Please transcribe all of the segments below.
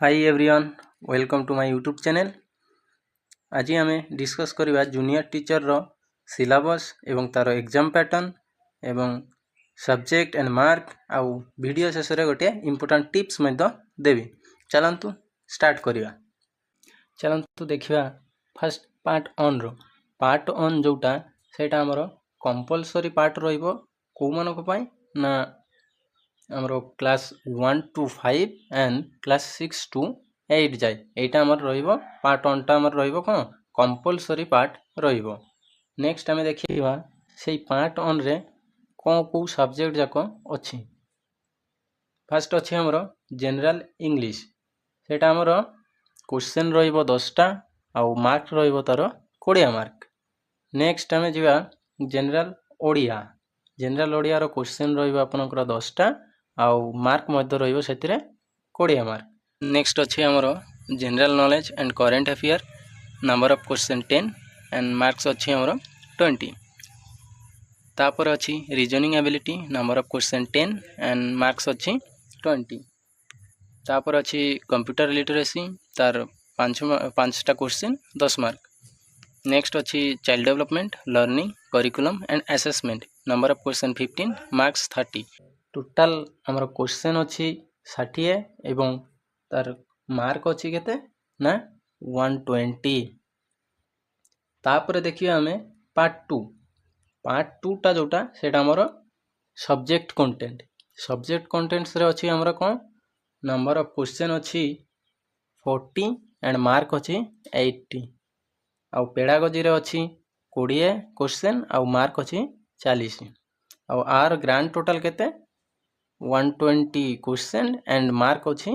High everyone welcome to my YouTube channel. आज आम discuss करवा जूनियर टीचर रो syllabus एवं तार एग्जाम पैटर्न एवं सब्जेक्ट एंड मार्क आउ वीडियो शेष में गोटे इम्पोर्टेंट टिप्स देवी। चलतु स्टार्ट करवा। चलतु देखा फास्ट पार्ट ऑन रो पार्ट ऑन जोटा सेटा हमर कंपलसरी पार्ट रहिबो को मानक पई ना आमर class 1 to 5 and class 6 to 8 जाए यहाँ आमर रहिबो पार्ट 1 टा आमर रहिबो कोन कंपलसरी पार्ट रहिबो। नेक्स्ट आमे देखिबा सेई पार्ट 1 रे को सब्जेक्ट जाको अछि। फर्स्ट अछि हमर जनरल इंग्लिश सेटा हमर क्वेश्चन रहिबो 10 टा आउ मार्क रहिबो तार 20 मार्क। नेक्स्ट आमे जिबा जनरल ओडिया रो क्वेश्चन रहिबो आपनकर 10 टा आउ मार्क मध्य रहिबो सेतिरे 20 मार्क। नेक्स्ट अछि हमर general knowledge and current affair number of question 10 and marks अछि हमर 20। तापर अछि reasoning ability number of question 10 and marks अछि 20। तापर अछि कंप्यूटर लिटरेसी तार 5 टा क्वेश्चन 10 मार्क। नेक्स्ट अछि child development learning curriculum and assessment number of question 15 marks 30। Total हमर क्वेश्चन अछि 60 एवं तार मार्क अछि केते ना 120। तापर देखियो हमें पार्ट 2 टा जोटा सेटा हमर सब्जेक्ट कंटेंट्स रे अछि हमर कोन नंबर ऑफ क्वेश्चन अछि 40 एंड मार्क अछि 80 आउ पेडागोजी रे अछि 20 क्वेश्चन आउ मार्क अछि 40 आउ आर ग्रांड टोटल केते 120 क्वेश्चन एंड मार्क अछि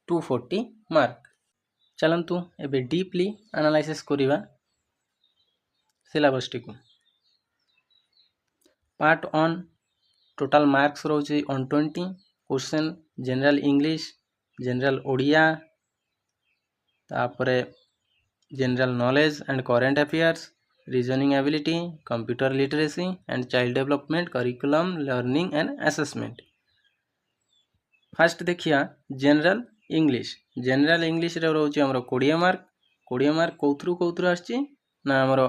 240 मार्क। चलंतु एबे डीपली एनालाइसिस करिवा सिलेबस टिकु। पार्ट 1 टोटल मार्क्स रोची 120 question general English general Odia तापरे general knowledge and current affairs reasoning ability computer literacy and child development curriculum learning and assessment. First देखिया general English रे रोची हमरो 20 मार्क कोथरू आछि ना हमरो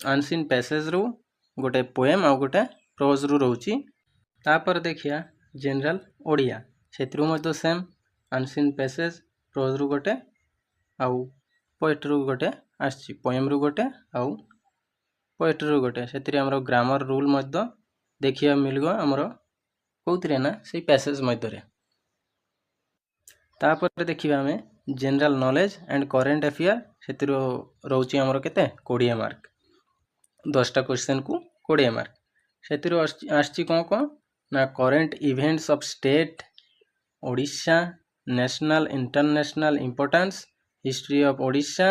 अनसीन पैसेज रो गोटे पोएम आ गोटे प्रोज रो रोची। तापर देखिया जनरल ओडिया सेत्रु मध्य सेम अनसीन पैसेज प्रोज रो गोटे आउ पोएट्री रो गोटे आछि पोएम रो गोटे आउ पोएट्री रो गोटे सेतिरे हमरो ग्रामर रूल मध्य देखिया मिलगो हमरो कोथरे ना सेई पैसेज मध्य रे। तापर देखिबा हमें general knowledge and current affair सेतिरो रोची हमरो केते 20 मार्क 10 टा क्वेश्चन को 20 मार्क। सेतिरो आछि कोन ना current events of state Odisha national international importance history of Odisha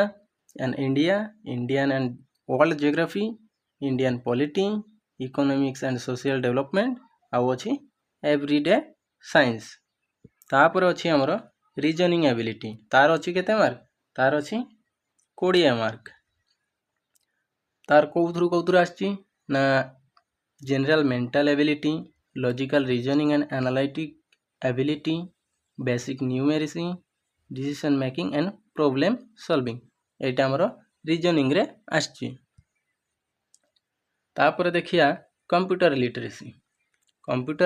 and India Indian and world geography Indian polity economics and social development आउ अछि एवरीडे साइंस। तापर अछि हमरो रीजनिंग एबिलिटी तार अछि केते मार्क तार अछि 20 मार्क। तार कोथरू आछि ना general mental ability logical reasoning and analytic ability basic numeracy decision making and problem solving एटा हमरो रीजनिंग रे आछि। तापर देखिया कंप्यूटर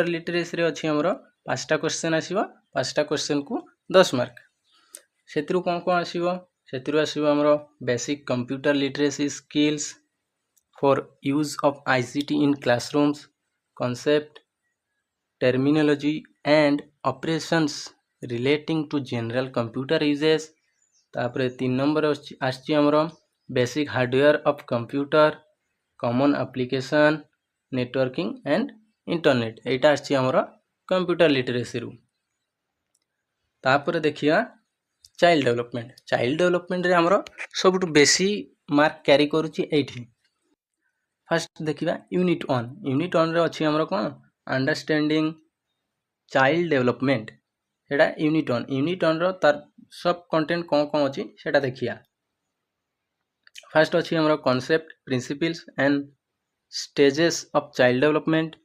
लिटरेसी रे अछि हमरो 5 टा क्वेश्चन आसीबो 5 टा क्वेश्चन को 10 मार्क। सेतिरु कोन आसीबो सेतिरु आसीबो हमरो basic computer literacy skills for use of ICT in classrooms concept terminology and operations relating to general computer uses। तापरे 3 नंबर आछि हमरो basic hardware of computer common application networking and internet एटा आछि हमरो computer literacy रु। तापर देखिया child development रे हमरो सबटु बेसी मार्क कैरी करूची 80। फर्स्ट देखिबा यूनिट 1 रे अछि हमरो कोन अंडरस्टैंडिंग चाइल्ड डेवलपमेंट एटा यूनिट 1 रो तार सब कंटेंट कोन अछि सेटा देखिया। फर्स्ट अछि हमरो concept principles and stages of child development.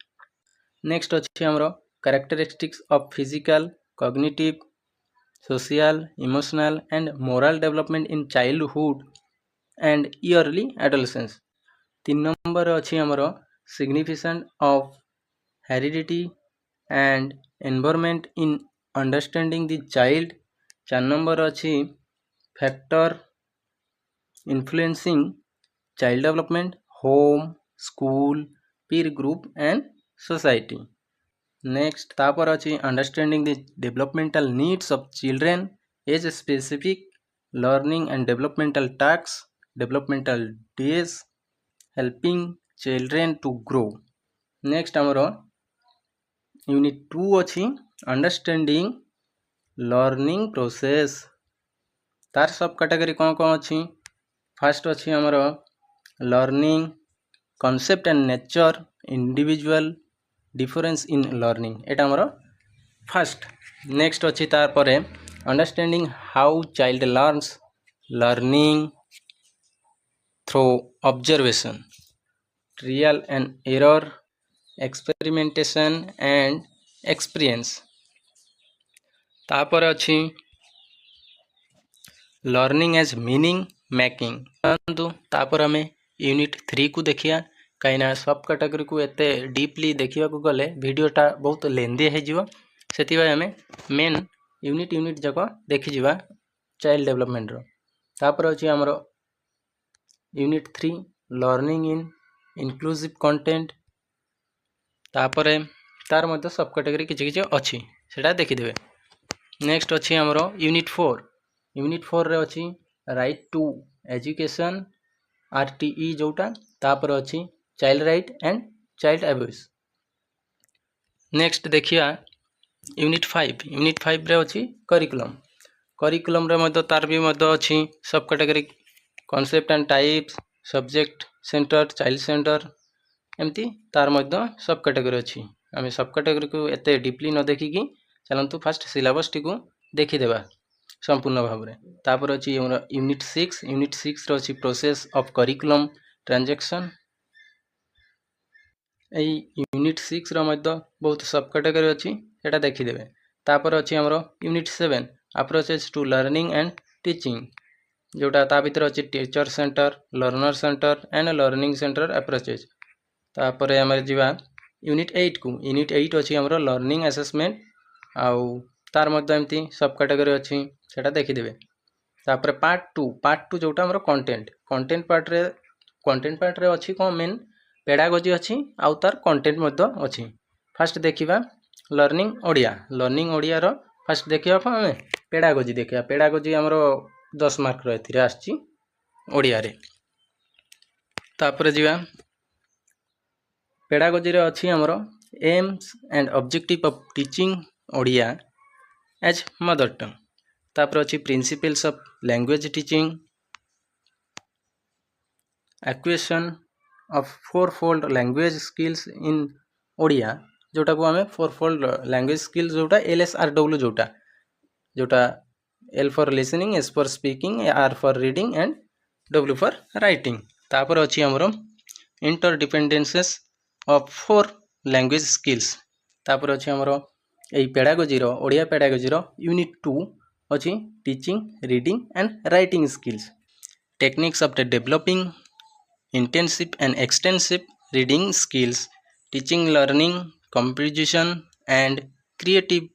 Next अछि हमरो characteristics of physical cognitive social, emotional and moral development in childhood and early adolescence. 3 number अच्छी आमर significance of heredity and environment in understanding the child. 4 number अच्छी factor influencing child development, home, school, peer group and society. Next तापर अच्छी understanding the developmental needs of children, age specific learning and developmental tasks, developmental days, helping children to grow. Next आमर unit 2 अच्छी understanding learning process. तार सब category कौन कौन अच्छी? First अच्छी आमर learning concept and nature individual difference in learning, एटा आमर फर्स्ट. नेक्स्ट अच्छी तार परे understanding how child learns, learning through observation, trial and error, experimentation and experience. तापर अच्छी लर्निंग एज मीनिंग मेकिंग. परंतु तापर आम यूनिट 3 को देखिया, कहीं सब कैटेगरी को एते डीपली देखा गले वीडियोटा बहुत लेंदी हो, से आम मेन यूनिट जाक देखीजा चाइल्ड डेवलपमेंट रो. तापर अच्छी आमर यूनिट 3 लर्निंग इन इनक्लूसिव कंटेंट. तापर तार मध्य सब कैटेगरी किछि अच्छी सेटा देखीदेवे. नेक्स्ट अच्छी आमर यूनिट 4. यूनिट 4 रे अच्छी राइट टू एजुकेशन RTE जोटा. तापर अच्छी child right and child abuse. Next देखिया यूनिट 5. यूनिट 5 रे अच्छी करिकुलम. करिकुलम रे मध्य तार भी मध्य अच्छी सब category concept and types, subject centre, child centre, एमती तार मध्य सब कैटेगरी अच्छी. आम सब कैटेगरी को एते डीपली न देखिकी चलतु फास्ट सिलेबस टी को देखीदेवा संपूर्ण भाव में. तापर अच्छी यूनिट 6. यूनिट 6 रो अच्छी process of curriculum transaction. Unit 6 रो मध्य बहुत सब कैटेगरी अच्छी सेटा देखीदेवे. तापर अच्छी आमर unit 7 approaches to learning and teaching, जोटा ता भीतर अच्छी teacher centre, learner centre and learning centre approaches. तापर आम जा यूनिट 8 को. यूनिट 8 अच्छी आमर लर्निंग असेसमेंट आउ तार मध्य एमती सब कैटेगरी अच्छी सेटा देखीदेवे. तापर पार्ट 2 जोटा आमर कंटेंट पार्ट रे अच्छी कौन मेन पेडागोजी अच्छी आउ तार कंटेंट मध्य अच्छी. फास्ट देखिबा लर्निंग ओडिया. लर्निंग ओडिया रो फास्ट देखिबा कौन आम पेडागोजी देखिबा. पेडागोजी आमर 10 मार्क रो एथिरे आछि ओडिया रे. तापर जिबा पेडागोजी रे अच्छी आमर aims and objective of teaching Odia as mother tongue. तापर अच्छी principles of language teaching, acquisition of 4-fold language skills in Odia, जोटा को आम 4-fold लैंग्वेज स्किल्स जोटा LSRW जोटा L for listening, S for speaking, R for reading and W for writing. तापर अच्छी आमर इंटरडिपेंडेंसेस ऑफ 4 लैंग्वेज स्किल्स. तापर अच्छी आमर यही पेडागोजी रो ओडिया पेडागोजी रो यूनिट 2 अच्छी teaching, reading and writing skills, techniques of the developing intensive and extensive reading skills, teaching learning composition and creative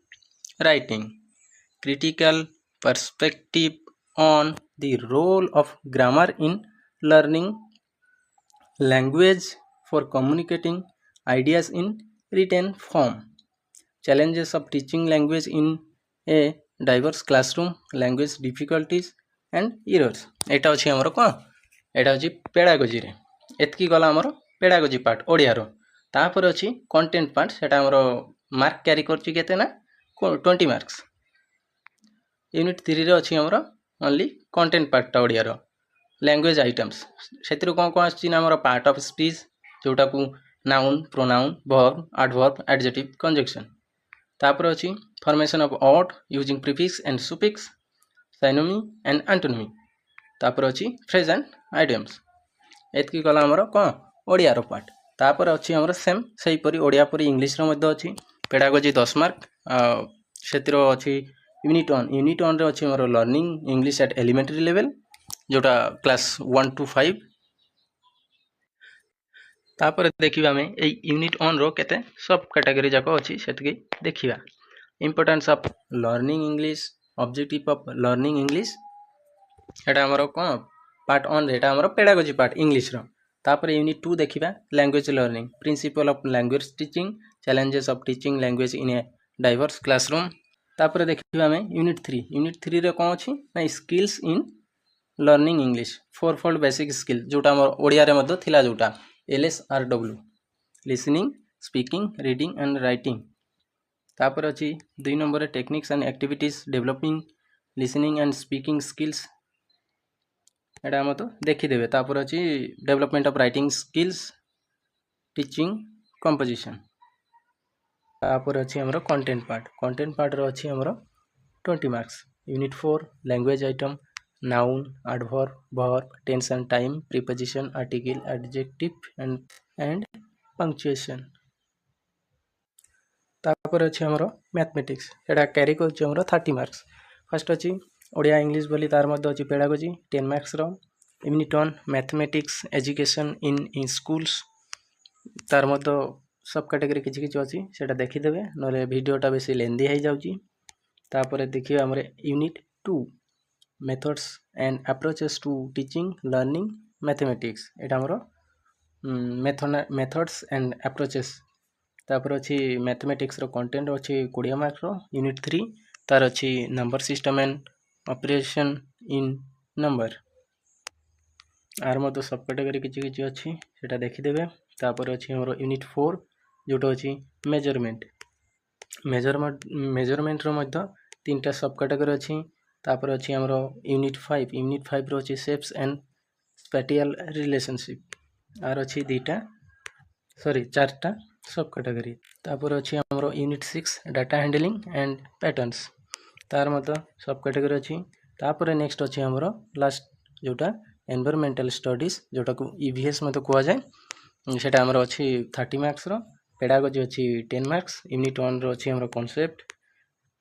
writing, critical perspective on the role of grammar in learning language for communicating ideas in written form, challenges of teaching language in a diverse classroom, language difficulties and errors. एटा अछि हमर को एटा अछि pedagogy रे. एतकी गला हमर pedagogy part Odia रो. तापर अछि content part, सेटा हमर मार्क कैरी करछि केते ना 20 मार्क्स. यूनिट 3 रे अछि हमर ओनली कंटेंट पार्ट टा ओडिया रो. लैंग्वेज आइटम्स सेतिरो कोन कोन अछि ना हमर पार्ट ऑफ स्पीच, जोटा को noun, pronoun, verb, adverb, adjective, conjunction. तापर अच्छी formation of word using prefix and suffix, synonymy and antonymy. तापर अच्छी फ्रेज एंड आइडियम्स. एतकी गला हमर कौन ओडिया रो पार्ट. तापर अच्छी हमर सेम सही परी ओडिया परी इंग्लिश रो मध्य अच्छी पेडागोजी 10 मार्क, सेतिरो अच्छी यूनिट 1 रे अछि हमर learning English at elementary level जोटा क्लास 1 to 5 तापर देखिबा हमें ए यूनिट 1 रो केते सब कैटेगरी जाको अछि सेटकी देखिबा importance of learning English objective of learning English एटा हमरो कोन पार्ट 1 एटा हमरो पेडागोजी पार्ट इंग्लिश रो तापर यूनिट 2 देखिबा language learning principle of language teaching challenges of teaching language in a diverse classroom तापर देखिबा हमें यूनिट 3 रे कोन अछि ना skills in learning English four fold basic skill जोटा हमर ओडिया रे मध्य थिला जोटा LSRW listening speaking reading and writing तापर अछि 2 number techniques and activities developing listening and speaking skills एटा हम तो देखि देबे तापर अछि development of writing skills teaching composition तापर अछि हमरो कंटेंट पार्ट रो अछि हमरो 20 marks unit 4 language item noun adverb verb tense and time preposition article adjective and punctuation तापर अछि हमरो मैथमेटिक्स एटा कैरी करछि हमरो 30 मार्क्स फर्स्ट अछि ओडिया इंग्लिश बोली तार मध्य अछि पेडागोजी 10 मार्क्स रो unit 1 mathematics education in schools तार मध्य सब कैटेगरी किछि किछि अछि सेटा देखि देबे नले वीडियोटा बेसी लेंदी हे जाउची तापर देखिबा हमरे unit 2 methods and approaches to teaching learning mathematics एटा हमरो methods and approaches तापर अछि मैथमेटिक्स रो कंटेंट अछि 20 मार्क रो यूनिट 3 तार अछि number system and operation in number आर मतो सब कैटेगरी किछि किछि अछि सेटा देखि देबे तापर अछि हमरो यूनिट 4 जोटो अछि मेजरमेंट रो मध्य तीनटा सब कैटेगरी अछि तापर अछि हमरो यूनिट 5 रो अछि शेप्स एंड स्पैटियल रिलेशनशिप आर अछि चारटा सब कैटेगरी तापर अछि हमरो unit 6 data handling and patterns तार मत सब कैटेगरी अछि तापर नेक्स्ट अछि हमरो लास्ट जोटा एनवायरमेंटल स्टडीज जोटा को ईवीएस मत कोआ जाय सेटा हमरो अछि 30 मार्क्स रो पेडागोजी अछि 10 मार्क्स यूनिट 1 रो अछि हमरो कांसेप्ट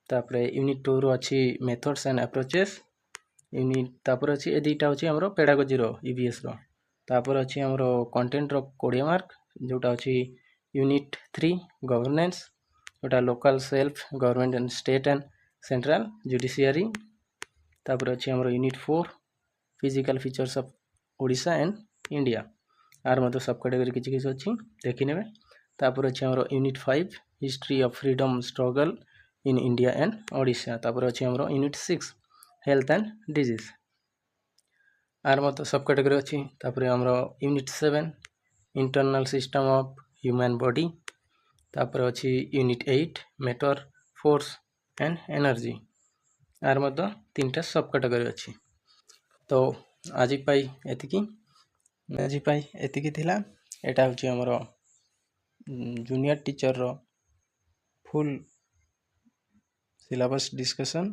तापर यूनिट 2 रो अछि मेथड्स एंड अप्रोचेस यूनिट तापर अछि ए दुईटा अछि हमरो पेडागोजी रो ईवीएस रो तापर अछि हमरो कंटेंट रो 20 मार्क जोटा अछि यूनिट 3 गवर्नेंस जोटा local self government and state and central judiciary तापर अछि हमरो unit 4 physical features of Odisha and India आर मतो सब कैटेगरी किछि किछि अछि देखि नेबे तापर अछि हमरो unit 5 history of freedom struggle in India and Odisha तापर अछि हमरो यूनिट 6 हेल्थ एंड डिजीज आर मतो सब कैटेगरी अछि तापर हमरो unit 7 internal system of human body तापर अछि unit 8 matter force and energy आर मतो तीनटा सब कैटेगरी अछि तो आजि पाई एतिकी थिला एटा होछि हमरो जूनियर टीचर रो फुल सिलेबस डिस्कशन